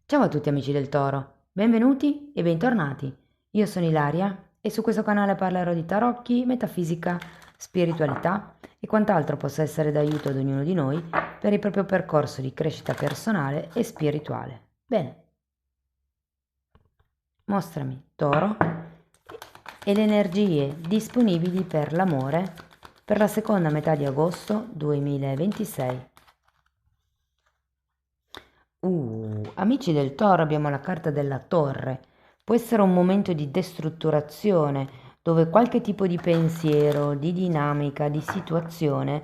Ciao a tutti amici del Toro, benvenuti e bentornati. Io sono Ilaria e su questo canale parlerò di tarocchi, metafisica, spiritualità e quant'altro possa essere d'aiuto ad ognuno di noi per il proprio percorso di crescita personale e spirituale. Bene, mostrami, Toro, e le energie disponibili per l'amore per la seconda metà di agosto 2026. Amici del Toro, abbiamo la carta della Torre. Può essere un momento di destrutturazione, dove qualche tipo di pensiero, di dinamica, di situazione,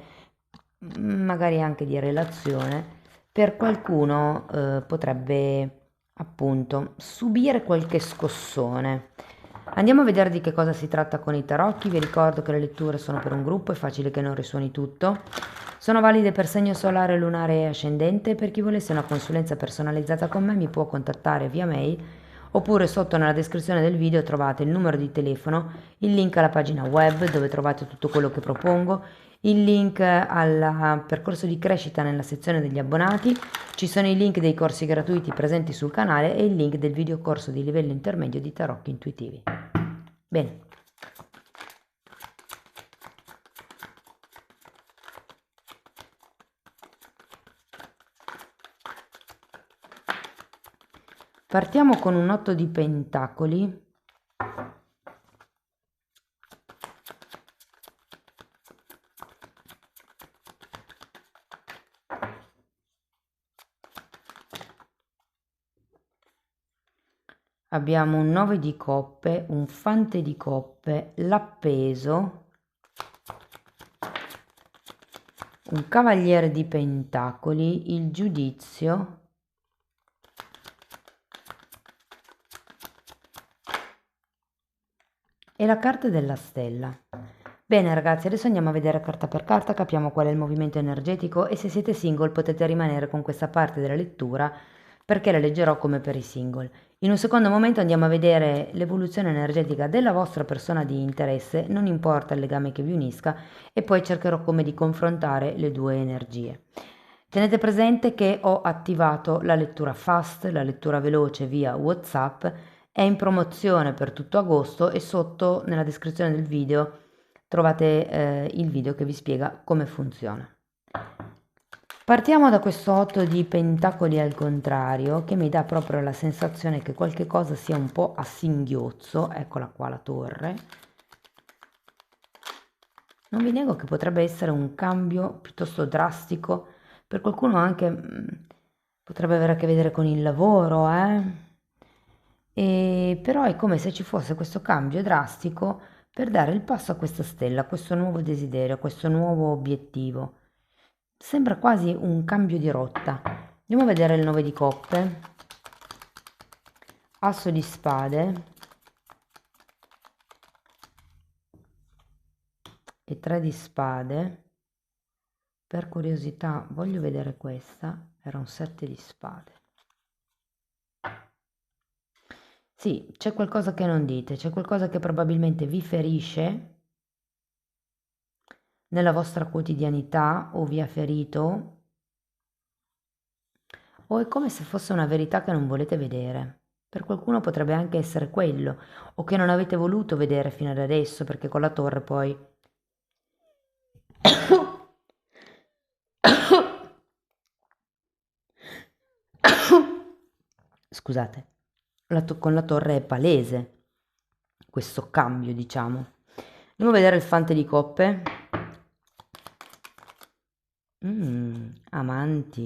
magari anche di relazione, per qualcuno potrebbe appunto subire qualche scossone. Andiamo a vedere di che cosa si tratta con i tarocchi. Vi ricordo che le letture sono per un gruppo, è facile che non risuoni tutto. Sono valide per segno solare, lunare e ascendente. Per chi volesse una consulenza personalizzata con me mi può contattare via mail oppure sotto nella descrizione del video trovate il numero di telefono, il link alla pagina web dove trovate tutto quello che propongo, il link al percorso di crescita nella sezione degli abbonati, ci sono i link dei corsi gratuiti presenti sul canale e il link del videocorso di livello intermedio di tarocchi intuitivi. Bene. Partiamo con un 8 di pentacoli. Abbiamo un 9 di coppe, un fante di coppe, l'appeso, un cavaliere di pentacoli, il giudizio e la carta della stella. Bene ragazzi, adesso andiamo a vedere carta per carta, capiamo qual è il movimento energetico e se siete single potete rimanere con questa parte della lettura perché la leggerò come per i single. In un secondo momento andiamo a vedere l'evoluzione energetica della vostra persona di interesse, non importa il legame che vi unisca, e poi cercherò come di confrontare le due energie. Tenete presente che ho attivato la lettura fast, la lettura veloce via WhatsApp, è in promozione per tutto agosto e sotto nella descrizione del video trovate il video che vi spiega come funziona. Partiamo da questo 8 di pentacoli al contrario che mi dà proprio la sensazione che qualche cosa sia un po' a singhiozzo, eccola qua la torre. Non vi nego che potrebbe essere un cambio piuttosto drastico, per qualcuno anche potrebbe avere a che vedere con il lavoro, E però è come se ci fosse questo cambio drastico per dare il passo a questa stella, a questo nuovo desiderio, a questo nuovo obiettivo. Sembra quasi un cambio di rotta. Andiamo a vedere il 9 di coppe, asso di spade e 3 di spade. Per curiosità voglio vedere questa, era un 7 di spade. Sì, c'è qualcosa che non dite, c'è qualcosa che probabilmente vi ferisce nella vostra quotidianità o vi ha ferito, o è come se fosse una verità che non volete vedere. Per qualcuno potrebbe anche essere quello, o che non avete voluto vedere fino ad adesso, perché con la torre poi scusate, con la torre è palese questo cambio, diciamo. Andiamo a vedere il fante di coppe. Amanti.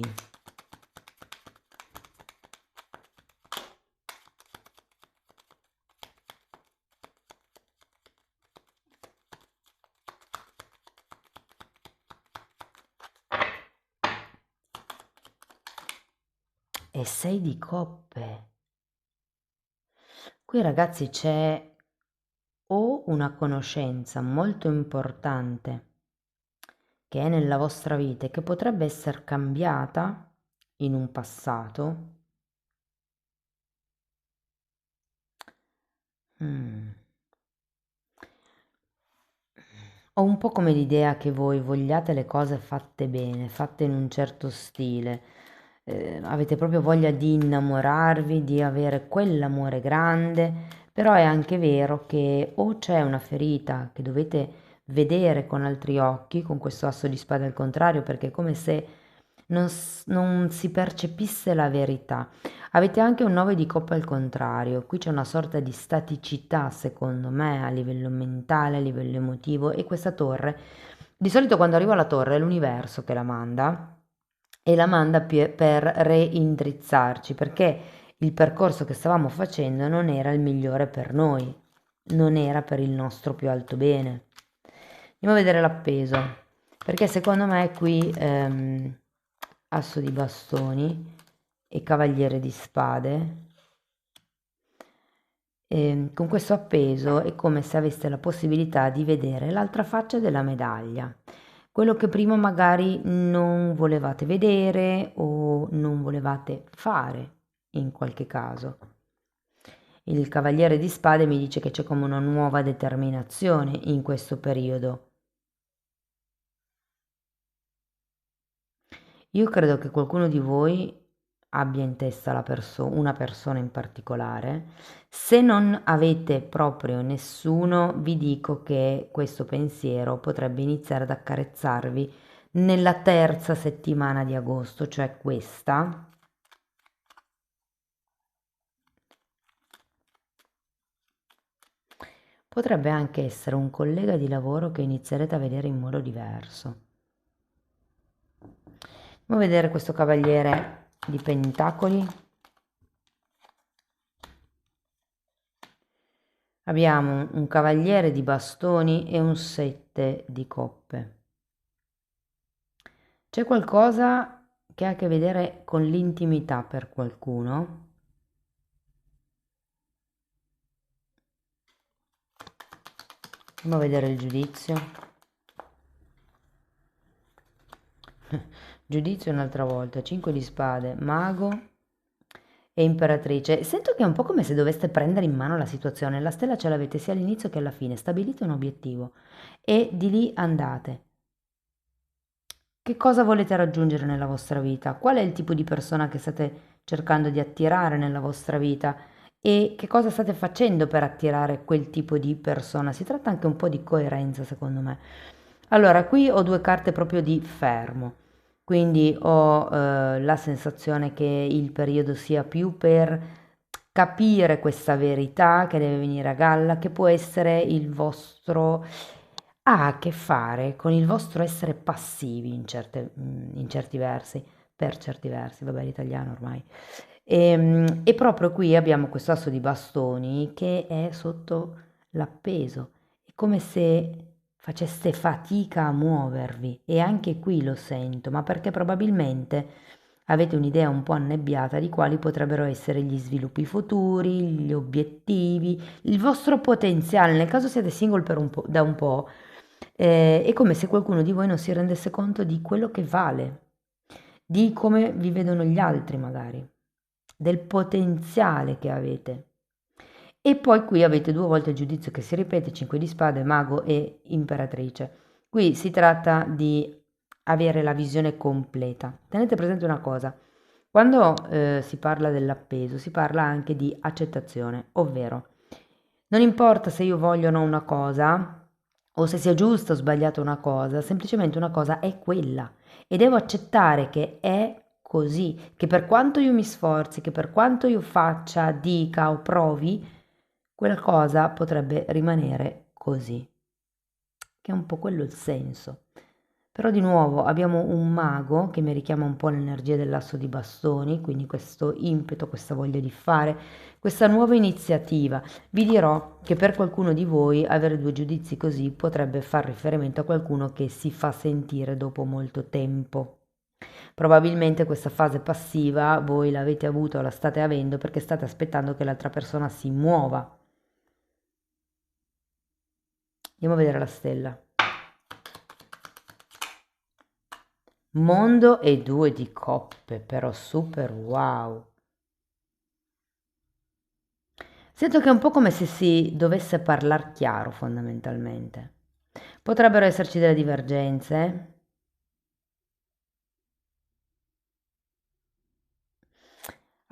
E 6 di coppe. Qui ragazzi c'è o una conoscenza molto importante che è nella vostra vita e che potrebbe essere cambiata in un passato. Mm. Ho un po' come l'idea che voi vogliate le cose fatte bene, fatte in un certo stile, avete proprio voglia di innamorarvi, di avere quell'amore grande, però è anche vero che o c'è una ferita che dovete vedere con altri occhi, con questo asso di spade al contrario, perché è come se non si percepisse la verità. Avete anche un 9 di coppa al contrario, qui c'è una sorta di staticità secondo me a livello mentale, a livello emotivo e questa torre, di solito quando arriva la torre è l'universo che la manda e la manda per reindrizzarci perché il percorso che stavamo facendo non era il migliore per noi, non era per il nostro più alto bene. Andiamo a vedere l'appeso, perché secondo me qui asso di bastoni e cavaliere di spade. Con questo appeso è come se aveste la possibilità di vedere l'altra faccia della medaglia, quello che prima magari non volevate vedere o non volevate fare in qualche caso. Il cavaliere di spade mi dice che c'è come una nuova determinazione in questo periodo. Io credo che qualcuno di voi abbia in testa una persona in particolare. Se non avete proprio nessuno, vi dico che questo pensiero potrebbe iniziare ad accarezzarvi nella terza settimana di agosto, cioè questa. Potrebbe anche essere un collega di lavoro che inizierete a vedere in modo diverso. Andiamo a vedere questo cavaliere di pentacoli. Abbiamo un cavaliere di bastoni e un 7 di coppe. C'è qualcosa che ha a che vedere con l'intimità per qualcuno? Andiamo a vedere il giudizio. Giudizio un'altra volta, 5 di spade, mago e imperatrice. Sento che è un po' come se doveste prendere in mano la situazione. La stella ce l'avete sia all'inizio che alla fine. Stabilite un obiettivo e di lì andate. Che cosa volete raggiungere nella vostra vita? Qual è il tipo di persona che state cercando di attirare nella vostra vita? E che cosa state facendo per attirare quel tipo di persona? Si tratta anche un po' di coerenza, secondo me. Allora, qui ho due carte proprio di fermo, quindi ho la sensazione che il periodo sia più per capire questa verità che deve venire a galla, che può essere il vostro ha a che fare con il vostro essere passivi in certi versi, per certi versi, vabbè, l'italiano ormai. E proprio qui abbiamo questo asso di bastoni che è sotto l'appeso. È come se faceste fatica a muovervi e anche qui lo sento, ma perché probabilmente avete un'idea un po' annebbiata di quali potrebbero essere gli sviluppi futuri, gli obiettivi, il vostro potenziale. Nel caso siete single da un po', è come se qualcuno di voi non si rendesse conto di quello che vale, di come vi vedono gli altri magari, del potenziale che avete. E poi qui avete due volte il giudizio che si ripete, 5 di spade, mago e imperatrice. Qui si tratta di avere la visione completa. Tenete presente una cosa, quando si parla dell'appeso si parla anche di accettazione, ovvero non importa se io voglio o no una cosa, o se sia giusta o sbagliata una cosa, semplicemente una cosa è quella e devo accettare che è così, che per quanto io mi sforzi, che per quanto io faccia, dica o provi, quella cosa potrebbe rimanere così, che è un po' quello il senso. Però di nuovo abbiamo un mago che mi richiama un po' l'energia dell'asso di bastoni, quindi questo impeto, questa voglia di fare, questa nuova iniziativa. Vi dirò che per qualcuno di voi avere due giudizi così potrebbe far riferimento a qualcuno che si fa sentire dopo molto tempo. Probabilmente questa fase passiva voi l'avete avuta o la state avendo perché state aspettando che l'altra persona si muova. Andiamo a vedere la stella. Mondo e due di coppe, però super wow. Sento che è un po' come se si dovesse parlare chiaro fondamentalmente. Potrebbero esserci delle divergenze,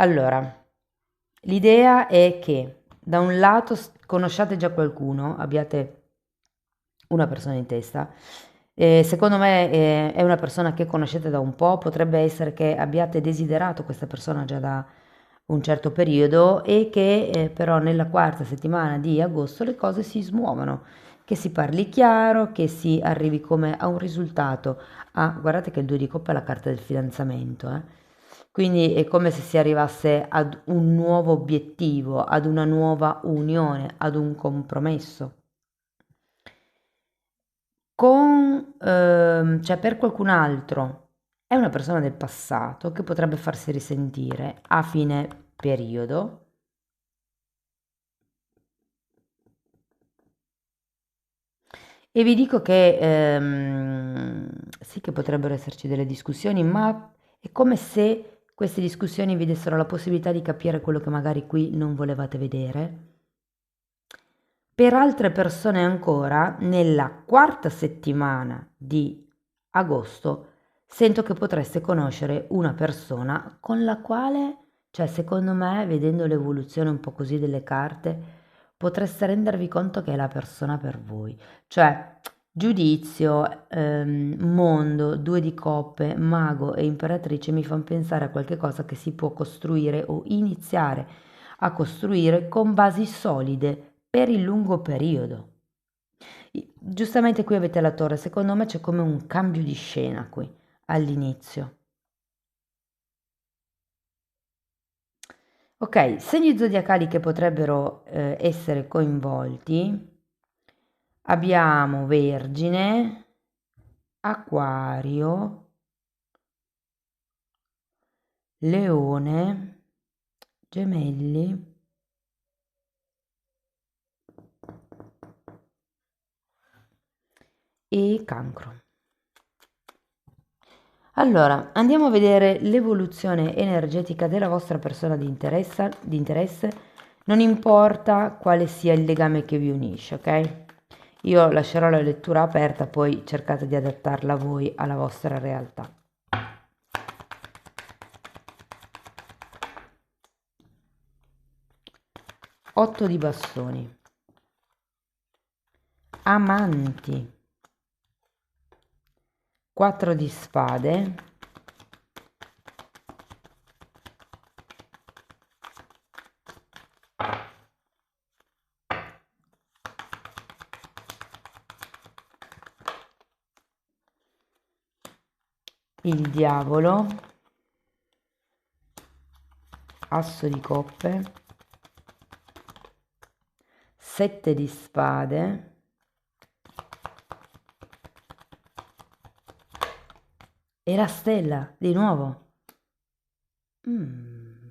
Allora, l'idea è che da un lato conosciate già qualcuno, abbiate una persona in testa. Secondo me è una persona che conoscete da un po', potrebbe essere che abbiate desiderato questa persona già da un certo periodo e che però nella quarta settimana di agosto le cose si smuovono, che si parli chiaro, che si arrivi come a un risultato. Ah, guardate che il 2 di coppa è la carta del fidanzamento, eh. Quindi è come se si arrivasse ad un nuovo obiettivo, ad una nuova unione, ad un compromesso. Cioè per qualcun altro è una persona del passato che potrebbe farsi risentire a fine periodo. E vi dico che sì che potrebbero esserci delle discussioni, ma è come se queste discussioni vi dessero la possibilità di capire quello che magari qui non volevate vedere. Per altre persone ancora, nella quarta settimana di agosto, sento che potreste conoscere una persona con la quale, cioè secondo me, vedendo l'evoluzione un po' così delle carte, potreste rendervi conto che è la persona per voi. Cioè, giudizio, mondo, due di coppe, mago e imperatrice mi fanno pensare a qualche cosa che si può costruire o iniziare a costruire con basi solide per il lungo periodo. Giustamente qui avete la torre, secondo me c'è come un cambio di scena qui all'inizio. Ok, segni zodiacali che potrebbero essere coinvolti. Abbiamo Vergine, Acquario, Leone, Gemelli e Cancro. Allora, andiamo a vedere l'evoluzione energetica della vostra persona di interesse, non importa quale sia il legame che vi unisce, ok? Io lascerò la lettura aperta, poi cercate di adattarla voi alla vostra realtà. 8 di bastoni, amanti, 4 di spade, il diavolo, asso di coppe, 7 di spade e la stella, di nuovo. Mm.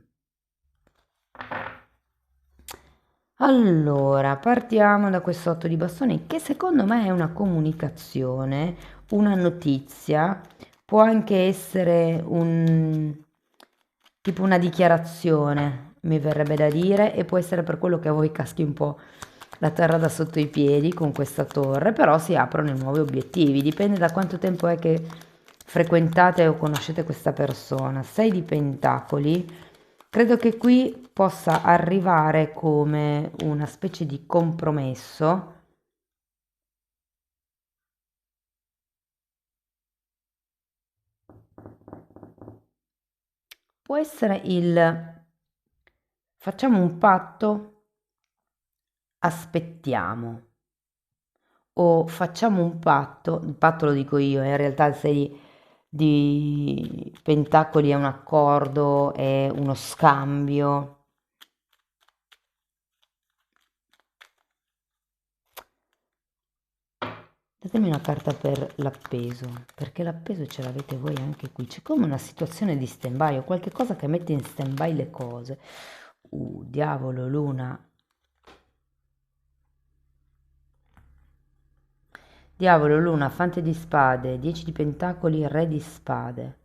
Allora, partiamo da questo 8 di bastoni che secondo me è una comunicazione, una notizia, può anche essere un tipo una dichiarazione, mi verrebbe da dire, e può essere per quello che a voi caschi un po' la terra da sotto i piedi con questa torre, però si aprono i nuovi obiettivi, dipende da quanto tempo è che frequentate o conoscete questa persona. 6 di pentacoli. Credo che qui possa arrivare come una specie di compromesso. Può essere il facciamo un patto, aspettiamo, o facciamo un patto, il patto lo dico io, in realtà il 6 di pentacoli è un accordo, è uno scambio. Datemi una carta per l'appeso, perché l'appeso ce l'avete voi anche qui. C'è come una situazione di stand-by o qualche cosa che mette in stand-by le cose. Diavolo, luna. Diavolo, luna, fante di spade, 10 di pentacoli, re di spade.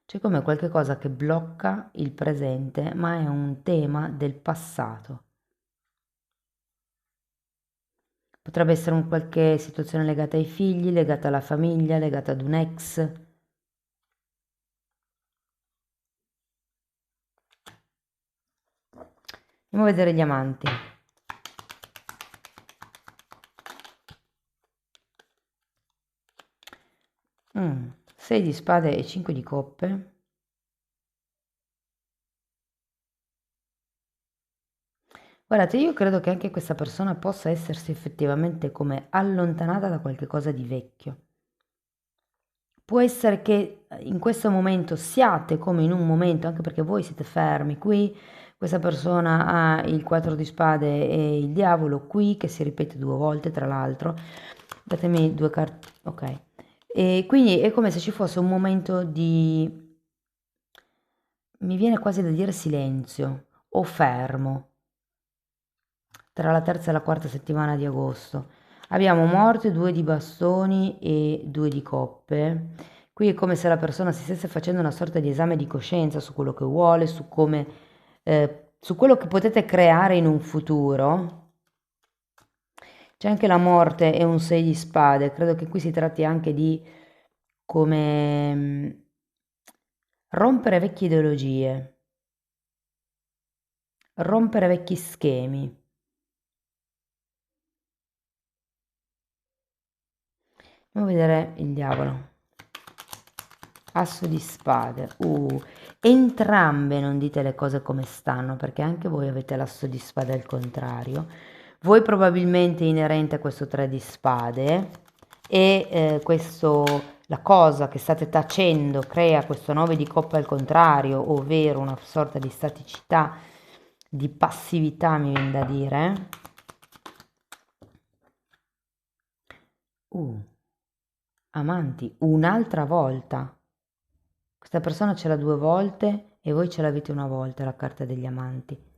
C'è come qualche cosa che blocca il presente, ma è un tema del passato. Potrebbe essere un qualche situazione legata ai figli, legata alla famiglia, legata ad un ex. Andiamo a vedere gli amanti. Mm, 6 di spade e 5 di coppe. Guardate, io credo che anche questa persona possa essersi effettivamente come allontanata da qualche cosa di vecchio. Può essere che in questo momento siate come in un momento, anche perché voi siete fermi qui, questa persona ha il 4 di spade e il diavolo qui, che si ripete 2 volte tra l'altro. Datemi 2 carte, ok. E quindi è come se ci fosse un momento di, mi viene quasi da dire silenzio o fermo, tra la terza e la quarta settimana di agosto. Abbiamo morte, 2 di bastoni e 2 di coppe. Qui è come se la persona si stesse facendo una sorta di esame di coscienza su quello che vuole, su come, su quello che potete creare in un futuro. C'è anche la morte e un 6 di spade. Credo che qui si tratti anche di come rompere vecchie ideologie, rompere vecchi schemi. Andiamo a vedere il diavolo. Asso di spade. Entrambe non dite le cose come stanno, perché anche voi avete l'asso di spade al contrario. Voi probabilmente inerente a questo 3 di spade e questo, la cosa che state tacendo crea questo 9 di coppe al contrario, ovvero una sorta di staticità, di passività, mi viene da dire. Amanti, un'altra volta. Questa persona ce l'ha 2 volte e voi ce l'avete una volta, la carta degli amanti.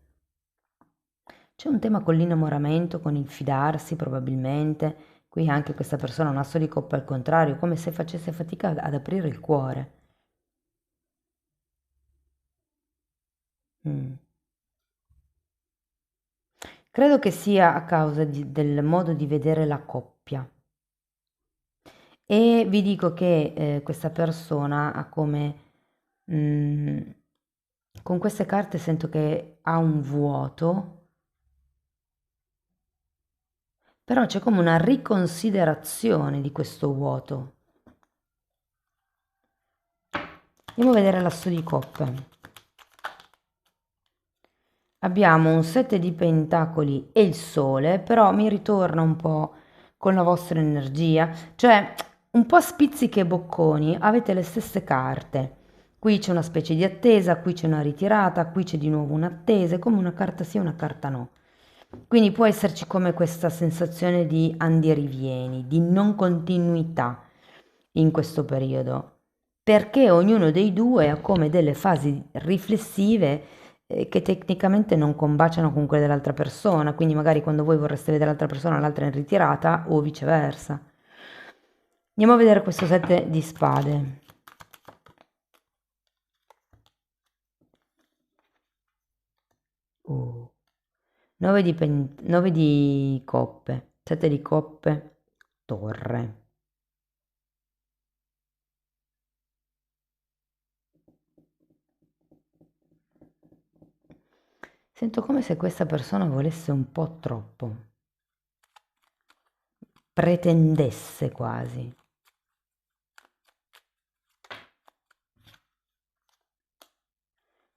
C'è un tema con l'innamoramento, con il fidarsi probabilmente. Qui anche questa persona ha un asso di coppa al contrario, come se facesse fatica ad aprire il cuore. Mm. Credo che sia a causa del modo di vedere la coppia. E vi dico che questa persona ha come... mm, con queste carte sento che ha un vuoto. Però c'è come una riconsiderazione di questo vuoto. Andiamo a vedere l'asso di coppe. Abbiamo un 7 di pentacoli e il sole, però mi ritorna un po' con la vostra energia, cioè un po' spizzichi e bocconi, avete le stesse carte. Qui c'è una specie di attesa, qui c'è una ritirata, qui c'è di nuovo un'attesa, è come una carta sì e una carta no. Quindi può esserci come questa sensazione di andi e rivieni, di non continuità in questo periodo, perché ognuno dei due ha come delle fasi riflessive che tecnicamente non combaciano con quelle dell'altra persona, quindi magari quando voi vorreste vedere l'altra persona, l'altra è in ritirata o viceversa. Andiamo a vedere questo 7 di spade. Uh. 9 di coppe, 7 di coppe, torre. Sento come se questa persona volesse un po' troppo, pretendesse quasi.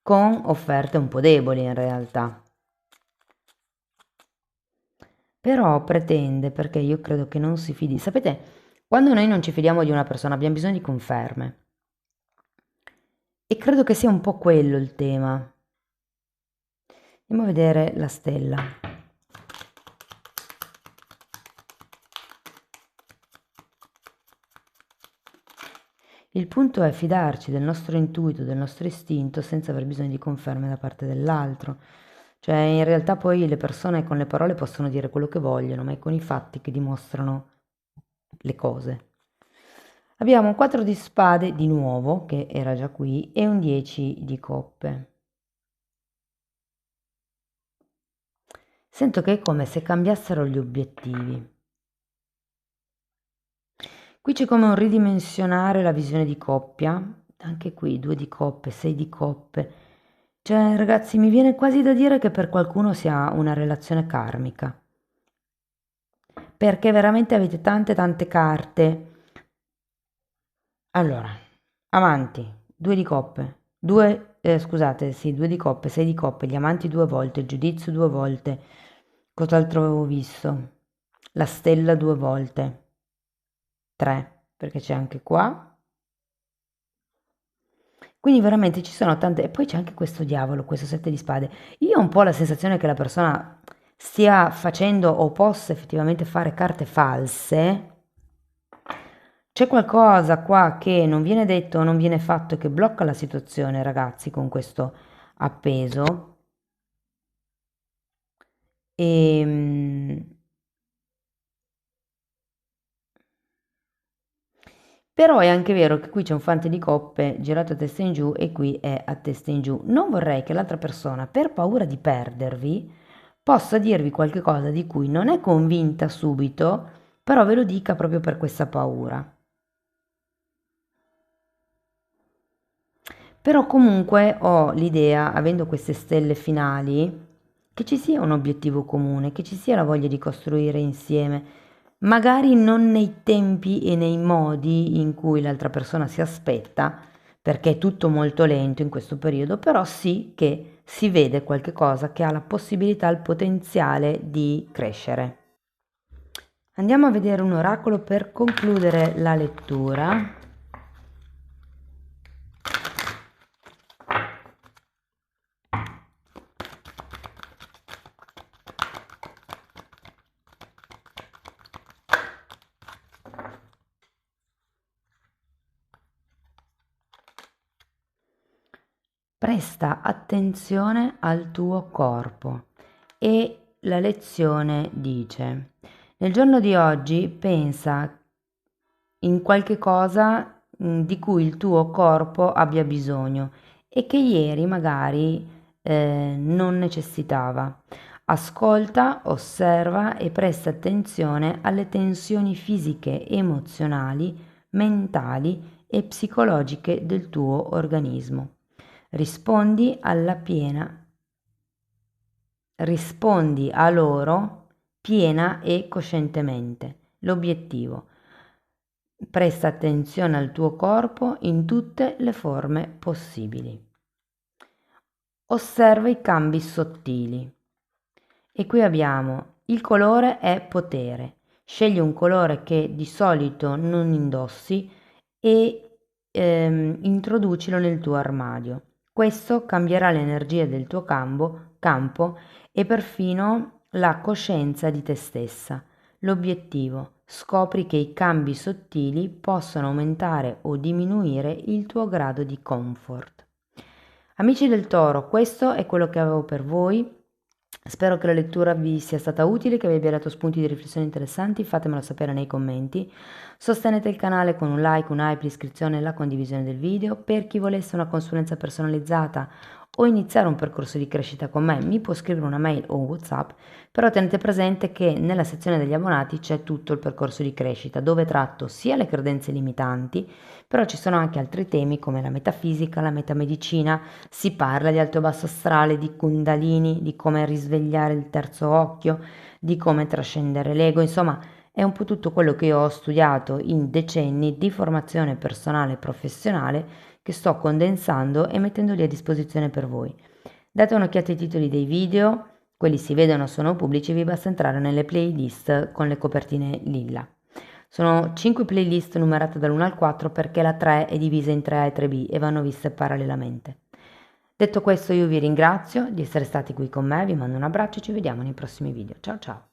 Con offerte un po' deboli in realtà. Però pretende perché io credo che non si fidi. Sapete, quando noi non ci fidiamo di una persona abbiamo bisogno di conferme. E credo che sia un po' quello il tema. Andiamo a vedere la stella. Il punto è fidarci del nostro intuito, del nostro istinto, senza aver bisogno di conferme da parte dell'altro. Cioè, in realtà poi le persone con le parole possono dire quello che vogliono, ma è con i fatti che dimostrano le cose. Abbiamo un 4 di spade di nuovo, che era già qui, e un 10 di coppe. Sento che è come se cambiassero gli obiettivi. Qui c'è come un ridimensionare la visione di coppia, anche qui 2 di coppe, 6 di coppe. Cioè, ragazzi, mi viene quasi da dire che per qualcuno sia una relazione karmica, perché veramente avete tante tante carte. Allora, amanti, due di coppe, scusate, sì, due di coppe, sei di coppe, gli amanti due volte, il giudizio due volte, cos'altro avevo visto? La stella due volte, tre, perché c'è anche qua. Quindi veramente ci sono tante, e poi c'è anche questo diavolo, questo sette di spade. Io ho un po' la sensazione che la persona stia facendo o possa effettivamente fare carte false. C'è qualcosa qua che non viene detto o non viene fatto che blocca la situazione, ragazzi, con questo appeso. E, però è anche vero che qui c'è un fante di coppe girato a testa in giù e qui è a testa in giù. Non vorrei che l'altra persona, per paura di perdervi, possa dirvi qualche cosa di cui non è convinta subito, però ve lo dica proprio per questa paura. Però comunque ho l'idea, avendo queste stelle finali, che ci sia un obiettivo comune, che ci sia la voglia di costruire insieme, magari non nei tempi e nei modi in cui l'altra persona si aspetta, perché è tutto molto lento in questo periodo, però sì che si vede qualche cosa che ha la possibilità, il potenziale di crescere. Andiamo a vedere un oracolo per concludere la lettura. Presta attenzione al tuo corpo e la lezione dice: nel giorno di oggi pensa in qualche cosa di cui il tuo corpo abbia bisogno e che ieri magari non necessitava. Ascolta, osserva e presta attenzione alle tensioni fisiche, emozionali, mentali e psicologiche del tuo organismo. Rispondi alla piena, rispondi a loro piena e coscientemente. L'obiettivo: presta attenzione al tuo corpo in tutte le forme possibili. Osserva i cambi sottili. E qui abbiamo il colore è potere. Scegli un colore che di solito non indossi e introducilo nel tuo armadio. Questo cambierà l'energia del tuo campo e perfino la coscienza di te stessa. L'obiettivo: scopri che i cambi sottili possono aumentare o diminuire il tuo grado di comfort. Amici del Toro, questo è quello che avevo per voi. Spero che la lettura vi sia stata utile, che vi abbia dato spunti di riflessione interessanti, fatemelo sapere nei commenti. Sostenete il canale con un like, un hype, l'iscrizione e la condivisione del video. Per chi volesse una consulenza personalizzata o iniziare un percorso di crescita con me, mi può scrivere una mail o un WhatsApp, però tenete presente che nella sezione degli abbonati c'è tutto il percorso di crescita, dove tratto sia le credenze limitanti, però ci sono anche altri temi come la metafisica, la metamedicina, si parla di alto e basso astrale, di kundalini, di come risvegliare il terzo occhio, di come trascendere l'ego, insomma è un po' tutto quello che io ho studiato in decenni di formazione personale e professionale che sto condensando e mettendoli a disposizione per voi. Date un'occhiata ai titoli dei video, quelli si vedono, sono pubblici, vi basta entrare nelle playlist con le copertine lilla. Sono 5 playlist numerate dall'1 al 4 perché la 3 è divisa in 3A e 3B e vanno viste parallelamente. Detto questo io vi ringrazio di essere stati qui con me, vi mando un abbraccio e ci vediamo nei prossimi video. Ciao ciao!